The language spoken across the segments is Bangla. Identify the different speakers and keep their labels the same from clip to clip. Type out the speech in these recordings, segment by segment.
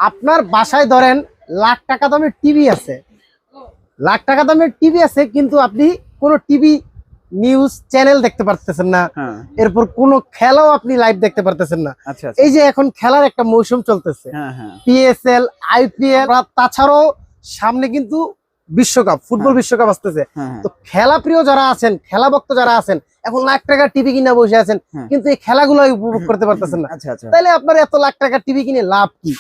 Speaker 1: আপনার বাসায় ধরেন লাখ টাকা দামের টিভি আছে, লাখ টাকা দামের টিভি আছে, কিন্তু আপনি কোনো টিভি নিউজ চ্যানেল দেখতে পারতেছেন না, এরপর কোনো খেলাও আপনি লাইভ দেখতে পারতেছেন না। এই যে এখন খেলার একটা মৌসুম চলতেছে, পিএসএল, আইপিএল, তাছাড়াও সামনে কিন্তু বিশ্বকাপ, ফুটবল বিশ্বকাপ আসতেছে। তো খেলা প্রিয় যারা আছেন, খেলা ভক্ত যারা আছেন, এখন লাখ টাকার টিভি কিনে বসে আছেন, কিন্তু এই খেলাগুলো উপভোগ করতে পারতেছেন না। তাহলে আপনার এত লাখ টাকার টিভি কিনে লাভ কি?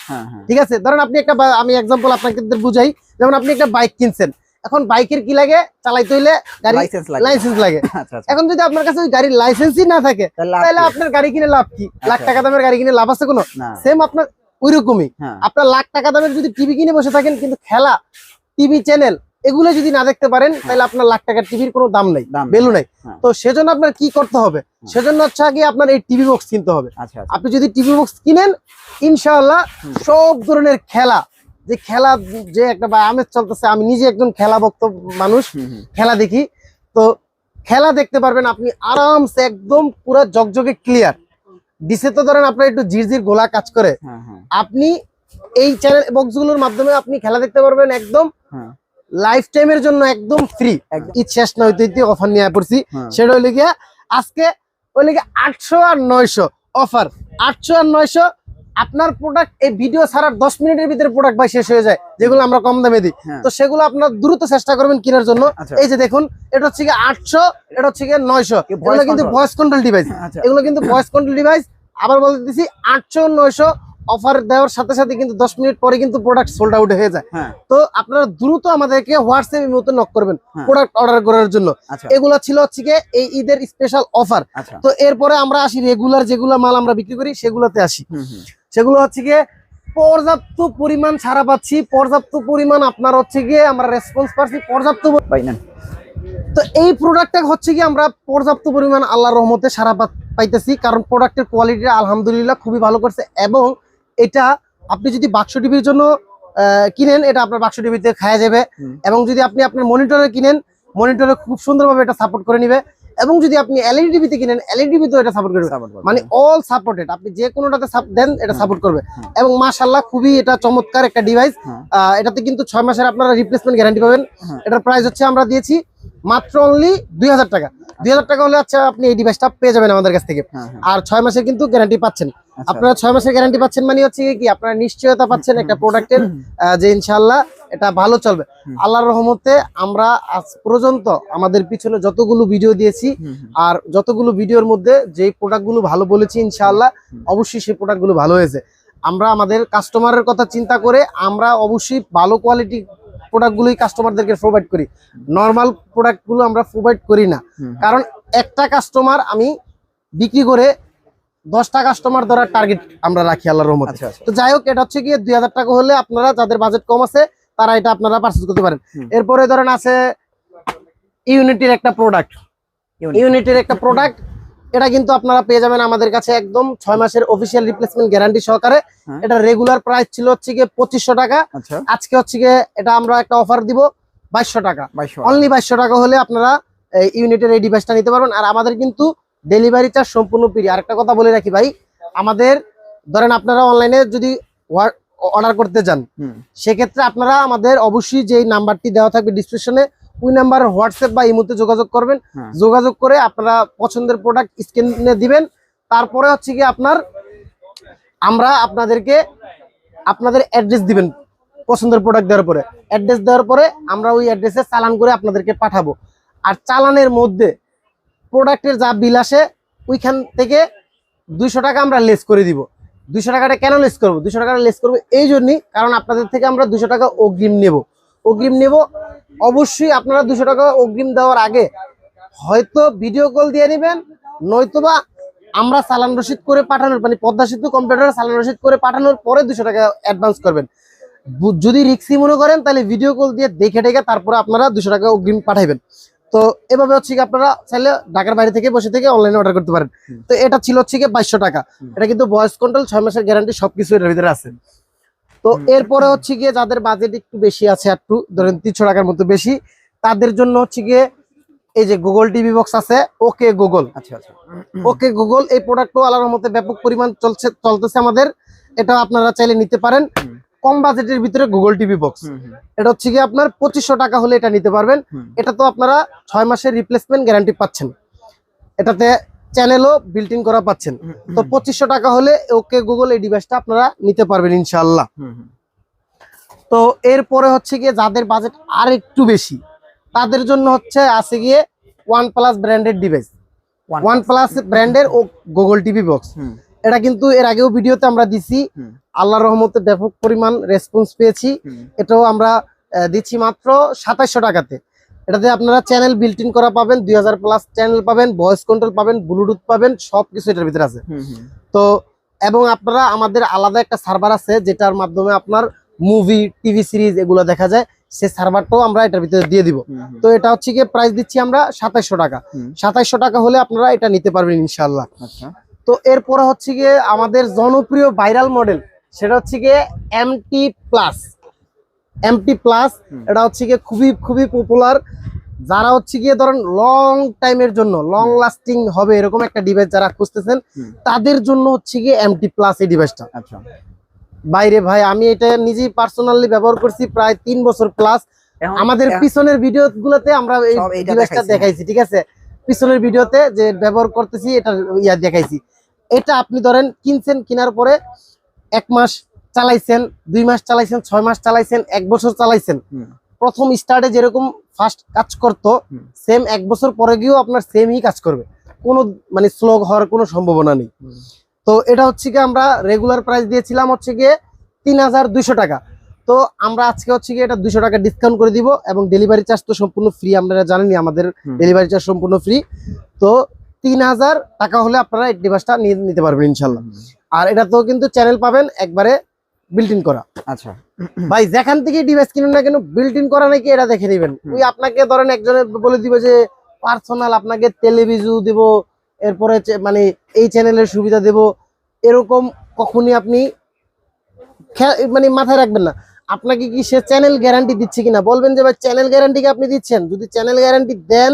Speaker 1: ঠিক আছে, ধরেন আপনি একটা, আমি এক্সাম্পল আপনাকে বুঝাই, যেমন আপনি একটা বাইক কিনছেন, এখন বাইকের কি লাগে, চালাইতে হইলে গাড়ি লাইসেন্স লাগে। এখন যদি আপনার কাছে ওই গাড়ির লাইসেন্সই না থাকে, তাহলে আপনার গাড়ি কিনে লাভ কি? লাখ টাকা দামের গাড়ি কিনে লাভ আছে কোনো? সেম আপনার ওইরকমই, আপনার লাখ টাকা দামের যদি টিভি কিনে বসে থাকেন, কিন্তু খেলা, টিভি চ্যানেল এগুলো যদি না দেখতে পারেন, তাহলে আপনার লাখ টাকার টিভির কোনো দাম নাই, ভ্যালু নাই। তো সেজন্য আপনার কি করতে হবে? সেজন্য হচ্ছে আগে আপনার এই টিভি বক্স কিনতে হবে। আপনি যদি টিভি বক্স কিনেন, ইনশাআল্লাহ সব ধরনের খেলা, যে খেলা যে একটা আমেজ চলতেছে, আমি নিজে একজন খেলা ভক্ত মানুষ, খেলা দেখি, তো খেলা দেখতে পারবেন আপনি আরামসে, একদম পুরো জগজগে ক্লিয়ার। ডিসে তো ধরেন আপনার একটু ঝিরঝির গোলা কাজ করে, আপনি এই চ্যানেল বক্স গুলোর মাধ্যমে আপনি খেলা দেখতে পারবেন একদম লাইফ টাইমের জন্য, একদম ফ্রি। ঈদ শেষ না হইতে অফার নিয়ে পড়ছি, সেটা হইলে গিয়া আজকে হইলে গিয়ে 800 আর 900 অফার। 800 আর 900 আপনার প্রোডাক্ট এই ভিডিও ছাড়ার 10 মিনিটের ভিতরে প্রোডাক্ট ভাই শেষ হয়ে যায়, যেগুলো আমরা কম দামে দিই। তো সেগুলো আপনার দ্রুত চেষ্টা করবেন কেনার জন্য। এই যে দেখুন, এটা হচ্ছে গিয়ে 800, এটা হচ্ছে গিয়ে 900, এগুলো কিন্তু ভয়েস কন্ট্রোল ডিভাইস, এগুলো কিন্তু ভয়েস কন্ট্রোল ডিভাইস। আবার বলে দিচ্ছি, 800 900 অফার দেওয়ার সাথে সাথে কিন্তু 10 মিনিট পরে কিন্তু প্রোডাক্ট সোল্ড আউট হয়ে যায়। তো আপনারা দ্রুত আমাদেরকে হোয়াটসঅ্যাপ এর মতো নক করবেন প্রোডাক্ট অর্ডার করার জন্য। এগুলো ছিল হচ্ছে গিয়ে এই ঈদের স্পেশাল অফার। তো এরপরে আমরা আসি রেগুলার যেগুলো মাল আমরা বিক্রি করি, সেগুলোতে আসি। সেগুলো হচ্ছে গিয়ে পর্যাপ্ত পরিমাণ ছাড়া পাচ্ছি, পর্যাপ্ত পরিমাণ আপনার হচ্ছে গিয়ে আমরা রেসপন্স পাচ্ছি, পর্যাপ্ত পাইনা। তো এই প্রোডাক্টটা হচ্ছে কি আমরা পর্যাপ্ত পরিমাণ আল্লাহর রহমতে সারা পাইতেছি, কারণ প্রোডাক্টের কোয়ালিটি আলহামদুলিল্লাহ খুবই ভালো করছে। এবং এটা আপনি যদি বাক্স টিভির জন্য কিনেন, এটা আপনার বাক্স টিভিতে খাওয়া যাবে। এবং যদি আপনি আপনার মনিটরে কিনেন, মনিটরে খুব সুন্দরভাবে এটা সাপোর্ট করে নিবে। এবং যদি আপনি এলইডি টিভিতে কিনেন, এলইডি টিভিতেও এটা সাপোর্ট করবে, মানে অল সাপোর্টেড। আপনি যে কোনোটাতে দেন, এটা সাপোর্ট করবে। এবং মাশাআল্লাহ খুবই এটা চমৎকার একটা ডিভাইস। এটাতে কিন্তু 6 মাসের আপনারা রিপ্লেসমেন্ট গ্যারান্টি পাবেন। এটার প্রাইস হচ্ছে আমরা দিয়েছি মাত্র অনলি 2000 টাকা। 2000 টাকা হলে আচ্ছা আপনি এই ডিভাইসটা পেয়ে যাবেন আমাদের কাছ থেকে। আর 6 মাসের কিন্তু গ্যারান্টি পাচ্ছেন। আপনারা 6 মাসের গ্যারান্টি পাচ্ছেন, মানে হচ্ছে কি আপনারা নিশ্চয়তা পাচ্ছেন একটা প্রোডাক্টের, যে ইনশাআল্লাহ এটা ভালো চলবে। আল্লাহর রহমতে আমরা আজ পর্যন্ত আমাদের পিছনে যতগুলো ভিডিও দিয়েছি, আর যতগুলো ভিডিওর মধ্যে যেই প্রোডাক্টগুলো ভালো বলেছি, ইনশাআল্লাহ অবশ্যই সেই প্রোডাক্টগুলো ভালো হয়েছে। আমরা আমাদের কাস্টমারের কথা চিন্তা করে আমরা অবশ্যই ভালো কোয়ালিটি প্রোডাক্টগুলোই কাস্টমারদেরকে প্রোভাইড করি, নর্মাল প্রোডাক্টগুলো আমরা প্রোভাইড করি না। কারণ একটা কাস্টমার আমি বিক্রি করে 10টা কাস্টমার ধরার টার্গেট আমরা রাখি আল্লাহর রহমতে। তো যাই হোক, এটা হচ্ছে গিয়ে 2000 টাকা হলে আপনারা যাদের বাজেট কম আছে তারা এটা আপনারা পারচেজ করতে পারেন। এরপরে ধরেন আছে ইউনিটির একটা প্রোডাক্ট, ইউনিটির একটা প্রোডাক্ট, এটা কিন্তু আপনারা পেয়ে যাবেন আমাদের কাছে একদম 6 মাসের অফিসিয়াল রিপ্লেসমেন্ট গ্যারান্টি সহকারে। এটা রেগুলার প্রাইস ছিল হচ্ছে গিয়ে 2500 টাকা। আজকে হচ্ছে গিয়ে এটা আমরা একটা অফার দিব 2200 টাকা। অনলি 2200 টাকা হলে আপনারা ইউনিটের এই ডিভাইসটা নিতে পারবেন। আর আমাদের কিন্তু ডেলিভারি চার্জ সম্পূর্ণ ফ্রি। আরেকটা কথা বলে রাখি ভাই, আমাদের ধরেন আপনারা অনলাইনে যদি অর্ডার করতে চান, সেক্ষেত্রে আপনারা আমাদের অবশ্যই যে নাম্বারটি দেওয়া থাকবে ডিসক্রিপশনে, ওই নাম্বার হোয়াটসঅ্যাপ বা ইমোতে যোগাযোগ করবেন। যোগাযোগ করে আপনারা পছন্দের প্রোডাক্ট স্ক্রিনে দিবেন। তারপরে হচ্ছে কি আমরা আপনাদেরকে আপনাদের অ্যাড্রেস দিবেন পছন্দের প্রোডাক্ট দেওয়ার পরে। অ্যাড্রেস দেওয়ার পরে আমরা ওই অ্যাড্রেসে চালান করে আপনাদেরকে পাঠাবো। আর চালানের মধ্যে প্রোডাক্টের যা বিল আসে, ওইখান থেকে 200 টাকা আমরা লেস করে দিব। 200 টাকাটা কেন লেস করবো? 200 টাকাটা লেস করবো এই জন্যই, কারণ আপনাদের থেকে আমরা 200 টাকা অগ্রিম নেব। অবশ্যই আপনারা 200 টাকা অগ্রিম দেওয়ার আগে হয়তো ভিডিও কল দিয়ে নেবেন, নয়তোবা আমরা চালান রসিদ করে পাঠানোর, মানে পদ্মা সেতু কম্পিউটারে চালান রসিদ করে পাঠানোর পরে 200 টাকা অ্যাডভান্স করবেন। যদি রিক্সি মনে করেন, তাহলে ভিডিও কল দিয়ে দেখে তারপরে আপনারা 200 টাকা অগ্রিম পাঠাবেন। তো এভাবে হচ্ছে কি আপনারা চাইলে ঢাকার বাইরে থেকে বসে থেকে অনলাইনে অর্ডার করতে পারেন। তো এটা ছিল হচ্ছে কি 2200 টাকা। এটা কিন্তু ভয়েস কন্ট্রোল, 6 মাসের গ্যারান্টি, সবকিছু এর ভিতরে আছে। তো এরপরে হচ্ছে গিয়ে যাদের বাজেট একটু বেশি আছে, একটু ধরেন 300 টাকার মতো বেশি, তাদের জন্য হচ্ছে গিয়ে এই যে গুগল টিভি বক্স আছে, ওকে গুগল। ওকে গুগল এই প্রোডাক্টও আল্লাহর রহমতে ব্যাপক পরিমাণ চলতেছে আমাদের। এটা আপনারা চাইলে নিতে পারেন। কম বাজেটের ভিতরে গুগল টিভি বক্স। এটা হচ্ছে কি আপনার 2500 টাকা হলে এটা নিতে পারবেন। এটা তো আপনারা 6 মাসের রিপ্লেসমেন্ট গ্যারান্টি পাচ্ছেন, এটাতে চ্যানেলও বিল্ট ইন করা পাচ্ছেন। তো 2500 টাকা হলে ওকে গুগল এই ডিভাইসটা আপনারা নিতে পারবেন ইনশাআল্লাহ। তো এরপরে হচ্ছে গিয়ে যাদের বাজেট আর একটু beshi তাদের জন্য হচ্ছে আছে গিয়ে OnePlus ব্র্যান্ডের ডিভাইস, OnePlus ব্র্যান্ডের ও গুগল টিভি বক্স। এটা কিন্তু এর আগেও ভিডিওতে আমরা দিছি, আল্লাহর রহমতে ব্যাপক পরিমাণ রেসপন্স পেয়েছি। এটাও আমরা দিচ্ছি মাত্র 2700 টাকাতে। এটাতে আপনারা চ্যানেল বিল্ট ইন করা পাবেন, 2000+ চ্যানেল পাবেন, ভয়েস কন্ট্রোল পাবেন, ব্লুটুথ পাবেন, সবকিছু এটার ভিতরে আছে। তো এবং আপনারা আমাদের আলাদা একটা সার্ভার আছে যেটার মাধ্যমে আপনার মুভি, টিভি সিরিজ এগুলো দেখা যায়, সে সার্ভারটাও আমরা এটার ভিতরে দিয়ে দিব। তো এটা হচ্ছে গিয়ে প্রাইস দিচ্ছি আমরা 2700 টাকা। 2700 টাকা হলে আপনারা এটা নিতে পারবেন ইনশাআল্লাহ। তো এরপরে হচ্ছে গিয়ে আমাদের জনপ্রিয় ভাইরাল মডেল, সেটা হচ্ছে গিয়ে MT প্লাস। এটা হচ্ছে গিয়ে খুবই পপুলার। যারা হচ্ছে গিয়ে ধরেন লং টাইমের জন্য, লং লাস্টিং হবে এরকম একটা ডিভাইস যারা খুঁজতেছেন, তাদের জন্য হচ্ছে গিয়ে MT প্লাস এই ডিভাইসটা। বাইরে ভাই আমি এটা নিজেই পার্সোনালি ব্যবহার করছি প্রায় 3 বছর প্লাস। আমাদের পিছনের ভিডিও গুলোতে আমরা এই ডিভাইসটা দেখাইছি, ঠিক আছে? পিছনের ভিডিওতে যে ব্যবহার করতেছি এটা দেখাইছি। এটা আপনি ধরেন কিনছেন, কেনার পরে 1 মাস চালাইছেন, 2 মাস চালাইছেন, 6 মাস চালাইছেন, 1 বছর চালাইছেন। প্রথম স্টার্টে যেরকম ফার্স্ট কাজ করতো, সেম 1 বছর পরে গিয়েও আপনার সেমই কাজ করবে, কোনো মানে স্লো হওয়ার কোনো সম্ভাবনা নেই। তো এটা হচ্ছে গিয়ে আমরা রেগুলার প্রাইস দিয়েছিলাম হচ্ছে গিয়ে 3200 টাকা। তো আমরা আজকে হচ্ছে গিয়ে এটা 200 টাকা ডিসকাউন্ট করে দিব, এবং ডেলিভারি চার্জ তো সম্পূর্ণ ফ্রি, আপনারা জানেনই আমাদের ডেলিভারি চার্জ সম্পূর্ণ ফ্রি। তো 3000 টাকা হলে আপনারা এই ডিভাইসটা নিতে পারবেন ইনশাল্লাহ। আর এটা তো কিন্তু চ্যানেল পাবেন একবারে বিল্ট ইন করা। আচ্ছা ভাই, যেখান থেকে ডিভাইস কিনুন না কেন বিল্ট ইন করা নাকি এটা দেখে নেবেন। ওই আপনাকে ধরেন একজনের বলে দিবে যে পার্সোনাল আপনাকে টেলিভিশন দিব, এরপরে মানে এই চ্যানেলের সুবিধা দেব, এরকম কখনই আপনি মানে মাথায় রাখবেন না। আপনাকে কি সে চ্যানেল গ্যারান্টি দিচ্ছে কিনা বলবেন যে ভাই চ্যানেল গ্যারান্টি কি আপনি দিচ্ছেন? যদি চ্যানেল গ্যারান্টি দেন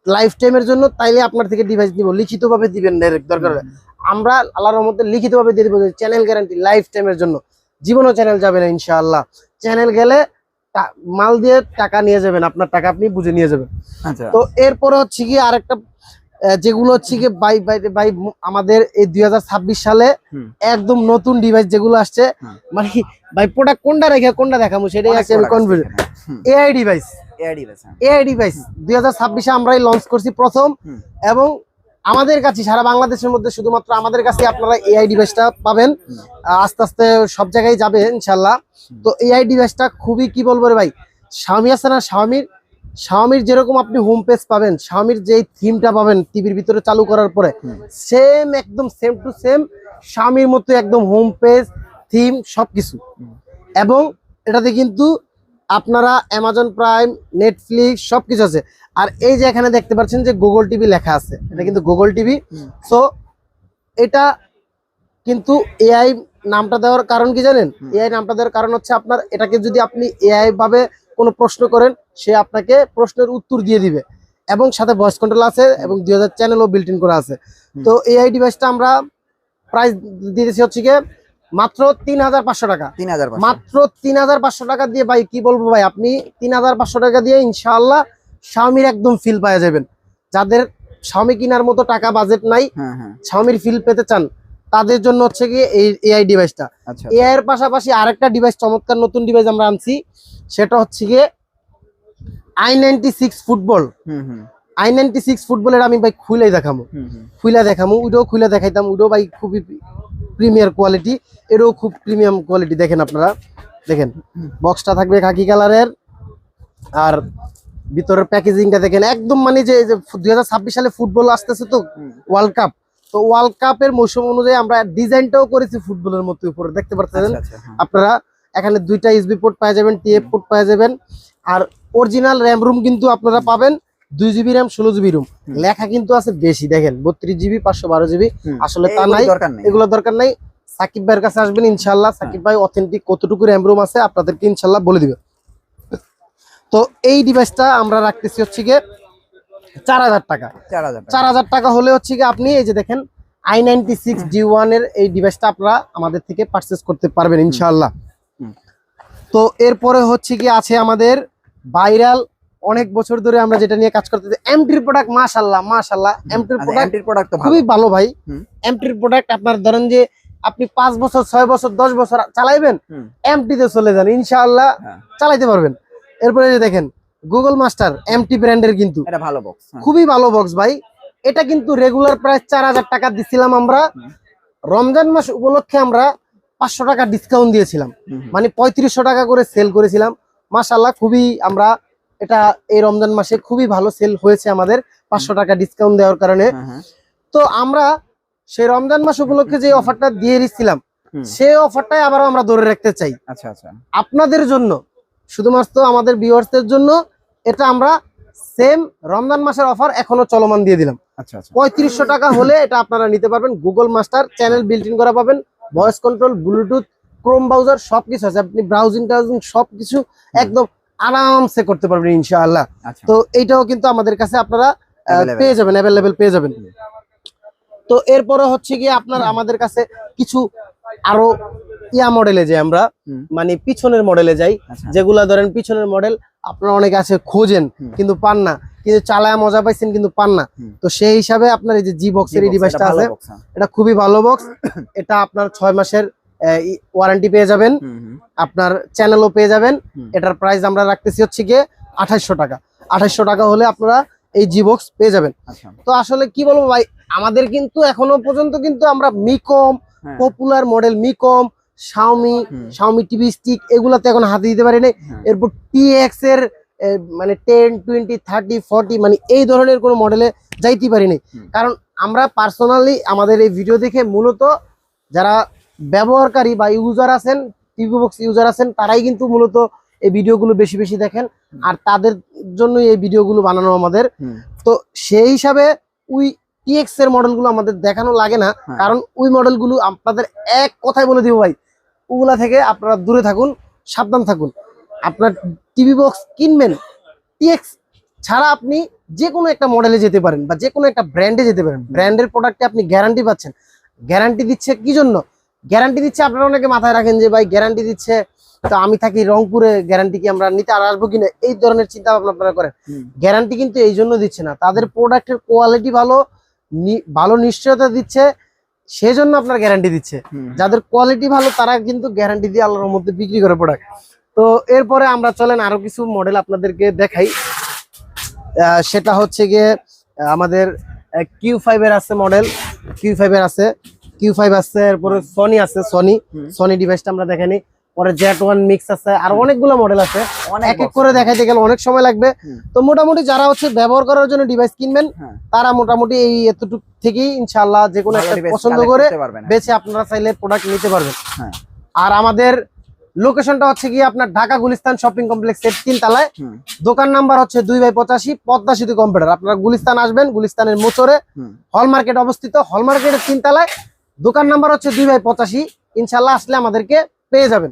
Speaker 1: লাইফ টাইমের জন্য, তাইলে আপনার থেকে ডিভাইস দিব, লিখিতভাবে দিবেন দরকার। আমরা আল্লাহর রহমতে লিখিতভাবে দিয়ে দেবো চ্যানেল গ্যারান্টি লাইফ টাইমের জন্য, জীবনও চ্যানেল যাবে না ইনশাআল্লাহ। চ্যানেল গেলে মাল দিয়ে টাকা নিয়ে যাবেন, আপনার টাকা আপনি বুঝে নিয়ে যাবেন। তো এরপরে হচ্ছে কি আরেকটা, যেগুলো হচ্ছে কি ভাই আমাদের এই 2026 সালে একদম নতুন ডিভাইস যেগুলো আসছে, মানে ভাই প্রোডাক্ট কোনটা রেখে কোনটা দেখাবো সেটাই আছে আমি কনফিউজ। এআই ডিভাইস 2026-এ আমরাই লঞ্চ করছি প্রথম, এবং আমাদের কাছে সারা বাংলাদেশের মধ্যে শুধুমাত্র আমাদের কাছে আপনারা এআই ডিভাইসটা পাবেন। আস্তে আস্তে সব জায়গায় যাবে ইনশাল্লাহ। তো এআই ডিভাইসটা খুবই কি বলবো রে ভাই, শাওমি আছে না, শাওমির যেরকম আপনি হোম পেজ পাবেন, শাওমির যে থিমটা পাবেন টিভির ভিতরে চালু করার পরে, সেম একদম সেম টু সেম শাওমির মতো একদম হোম পেজ, থিম সবকিছু। এবং এটাতে কিন্তু আপনারা অ্যামাজন প্রাইম, নেটফ্লিক্স সবকিছু আছে। আর এই যে এখানে দেখতে পাচ্ছেন যে গুগল টিভি লেখা আছে, এটা কিন্তু গুগল টিভি। সো এটা কিন্তু এআই নামটা দেওয়ার কারণ কি জানেন? এআই নামটা দেওয়ার কারণ হচ্ছে আপনার এটাকে যদি আপনি এআই ভাবে কোনো প্রশ্ন করেন, সে আপনাকে প্রশ্নের উত্তর দিয়ে দিবে, এবং সাথে ভয়েস কন্ট্রোল আছে, এবং 2000 চ্যানেলও বিল্ট ইন করা আছে। তো এআই ডিভাইসটা আমরা প্রাইস দিয়েছি হচ্ছে গিয়ে মাত্র 3500 টাকা। মাত্র 3500 টাকা দিয়ে ভাই কি বলবো ভাই, আপনি 3500 টাকা দিয়ে ইনশাআল্লাহ শাওমির একদম ফিল পাওয়া যাবেন। যাদের শাওমি কেনার মতো টাকা বাজেট নাই, শাওমির ফিল পেতে চান, তাদের জন্য হচ্ছে গিয়ে এই এআই ডিভাইসটা। এআই এর পাশাপাশি আরেকটা ডিভাইস, চমৎকার নতুন ডিভাইস আমরা আনছি, সেটা হচ্ছে গিয়ে i96 ফুটবল। i96 ফুটবলের আমি ভাই খুলে দেখাবো, ওইটাও খুলে দেখাইতাম। ওইটাও ভাই খুবই প্রিমিয়ার কোয়ালিটি, এটাও খুব প্রিমিয়াম কোয়ালিটি। দেখেন আপনারা, দেখেন বক্সটা থাকবে খাকি কালারের, আর ভিতরের প্যাকেজিংটা দেখেন একদম মানে যে 2026 সালে ফুটবল আসতেছে তো, ওয়ার্ল্ড কাপ। তো ওয়ার্ল্ড কাপের মৌসুম অনুযায়ী আমরা ডিজাইনটাও করেছি ফুটবলের মতো উপরে, দেখতে পাচ্ছেন আপনারা। এখানে 2টা ইউএসবি পোর্ট পাওয়া যাবেন, টিএফ পোর্ট পাওয়া যাবেন। আর অরিজিনাল র্যাম রুম কিন্তু আপনারা পাবেন 2GB র্যাম, 16GB রুম। লেখা কিন্তু আছে বেশি, দেখেন 32GB, 512GB। আসলে তা নাই, এগুলো দরকার নাই। সাকিব ভাইয়ের কাছে আসবেন ইনশাআল্লাহ, সাকিব ভাই অথেন্টিক কতটুকু র্যাম রুম আছে আপনাদেরকে ইনশাআল্লাহ বলে দিবে। তো এই ডিভাইসটা আমরা রাখতেছি হচ্ছে গিয়ে 4000 টাকা। 4000 টাকা হলে হচ্ছে গিয়ে আপনি এই যে দেখেন i96 G1 এর এই ডিভাইসটা আপনারা আমাদের থেকে পারচেজ করতে পারবেন ইনশাআল্লাহ। তো এরপরে হচ্ছে কি আছে আমাদের ভাইরাল, অনেক বছর ধরে আমরা যেটা নিয়ে কাজ করতেছি, এমটির প্রোডাক্ট। মাশাআল্লাহ মাশাআল্লাহ, এমটির প্রোডাক্ট তো খুবই ভালো ভাই। এমটির প্রোডাক্ট আপনার ধরেন যে আপনি 5 বছর 6 বছর 10 বছর চালাইবেন, এমটিতে চলে যান ইনশাআল্লাহ, চালাইতে পারবেন। এরপরে যে দেখেন গুগল মাস্টার, এমটি ব্র্যান্ডের, কিন্তু
Speaker 2: এটা ভালো বক্স,
Speaker 1: খুবই ভালো বক্স ভাই। এটা কিন্তু রেগুলার প্রাইস 4000 টাকা দিছিলাম আমরা, রমজান মাস উপলক্ষে আমরা 500 টাকা ডিসকাউন্ট দিয়েছিলাম, মানে 3500 টাকা করে সেল করেছিলাম। মাশাআল্লাহ খুবই আমরা এটা এই রমজান মাসে খুবই ভালো সেল হয়েছে আমাদের 500 টাকা ডিসকাউন্ট দেওয়ার কারণে। তো আমরা সেই রমজান মাস উপলক্ষে যে অফারটা দিয়ে দিচ্ছিলাম, সেই অফারটাই আবার আমরা ধরে রাখতে চাই।
Speaker 2: আচ্ছা আচ্ছা,
Speaker 1: আপনাদের জন্য, শুধুমাত্র আমাদের ভিউয়ার্সদের জন্য এটা আমরা সেম রমজান মাসের অফার এখনো চলমান দিয়ে দিলাম।
Speaker 2: আচ্ছা আচ্ছা,
Speaker 1: 3500 টাকা হলে এটা আপনারা নিতে পারবেন। Google master channel built in করা পাবেন, voice control, Bluetooth, Chrome browser সবকিছু আছে, আপনি ব্রাউজিং সবকিছু একদম আরামসে করতে পারবেন ইনশাআল্লাহ। তো এইটাও কিন্তু আমাদের কাছে আপনারা পেয়ে যাবেন, অ্যাভেলেবেল পেয়ে যাবেন। তো এরপরে হচ্ছে গিয়ে আপনার আমাদের কাছে কিছু আরো ইয়া মডেলে যাই আমরা, মানে পিছনের মডেলে যাই, যেগুলা ধরেন পিছনের মডেল আপনারা অনেকে আছে খোঁজেন কিন্তু পান না, কিন্তু চালায় মজা পাইছেন কিন্তু পান না। তো সেই হিসাবে আপনার এই যে জি বক্সের এই ডিভাইসটা আছে, এটা খুবই ভালো বক্স। এটা আপনার 6 মাসের ওয়ারেন্টি পেয়ে যাবেন, আপনার চ্যানেলও পেয়ে যাবেন। এটার প্রাইস আমরা রাখতেছি হচ্ছে গিয়ে 2800 টাকা। 2800 টাকা হলে আপনারা এই জি বক্স পেয়ে যাবেন। তো আসলে কি বলবো ভাই, আমাদের কিন্তু এখনো পর্যন্ত কিন্তু আমরা মিকম, পপুলার মডেল মিকম, শাওমি টিভি স্টিক এগুলাতে এখন হাতে দিতে পারি নাই। এরপর টিএক্স এর মানে 10, 20, 30, 40 মানে এই ধরনের কোনো মডেলে যাইতে পারি নাই, কারণ আমরা পার্সোনালি আমাদের এই ভিডিও দেখে মূলত যারা ব্যবহারকারী বা ইউজার আছেন, টিভি বক্স ইউজার আছেন, তারাই কিন্তু মূলত এই ভিডিওগুলো বেশি বেশি দেখেন, আর তাদের জন্যই এই ভিডিওগুলো বানানো আমাদের। তো সেই হিসাবে ওই টিএক্স এর মডেলগুলো আমাদের দেখানো লাগে না, কারণ ওই মডেলগুলো আপনাদের এক কথায় বলে দিব ভাই, ওগুলা থেকে আপনারা দূরে থাকুন, সাবধান থাকুন। আপনার টিভি বক্স কিনবেন, টিএক্স ছাড়া আপনি যে কোনো একটা মডেলে যেতে পারেন বা যে কোনো একটা ব্র্যান্ডে যেতে পারেন। ব্র্যান্ডের প্রোডাক্টে আপনি গ্যারান্টি পাচ্ছেন। গ্যারান্টি দিচ্ছে কি জন্য? গ্যারান্টি দিচ্ছে, আপনারা অনেকে মাথায় রাখেন যে ভাই গ্যারান্টি দিচ্ছে, তো আমি থাকি রংপুরে, গ্যারান্টি কি আমরা নিতে আর আসবো কিনা, এই ধরনের চিন্তা ভাবনা আপনারা করেন। গ্যারান্টি কিন্তু এই জন্য দিচ্ছে না, তাদের প্রোডাক্টের কোয়ালিটি ভালো, ভালো নিশ্চয়তা দিচ্ছে, সেই জন্য আপনার গ্যারান্টি দিচ্ছে। যাদের কোয়ালিটি ভালো তারা কিন্তু গ্যারান্টি দিয়ে আল্লাহর মধ্যে বিক্রি করে প্রোডাক্ট। তো এরপরে আমরা চলেন আরো কিছু মডেল আপনাদেরকে দেখাই। সেটা হচ্ছে গিয়ে আমাদের Q5 এর আছে মডেল, Q5 এর আছে, Q5 আছে, এরপরে সনি আছে, সনি ডিভাইসটা আমরা দেখানি। পরে Z1 মিক্স আছে, আর অনেকগুলো মডেল আছে, এক এক করে দেখাইতে গেলে অনেক সময় লাগবে। তো মোটামুটি যারা হচ্ছে ব্যবহার করার জন্য ডিভাইস কিনবেন, তারা মোটামুটি এই এতটুকু থেকেই ইনশাআল্লাহ যে কোনো একটা পছন্দ করে বেছে আপনারা চাইলে প্রোডাক্ট নিতে পারবেন। আর আমাদের লোকেশনটা হচ্ছে গিয়ে আপনার ঢাকা গুলিস্তান শপিং কমপ্লেক্সের 3 তলায়, দোকান নাম্বার হচ্ছে 2/85 পদ্মা সেতু কম্পিউটার। আপনারা গুলিস্তান আসবেন, গুলিস্তানের মোচরে হল মার্কেট অবস্থিত, হল মার্কেটের 3 তলায়, দোকান নাম্বার হচ্ছে 2/85। ইনশাআল্লাহ আসলে আমাদেরকে পেয়ে যাবেন।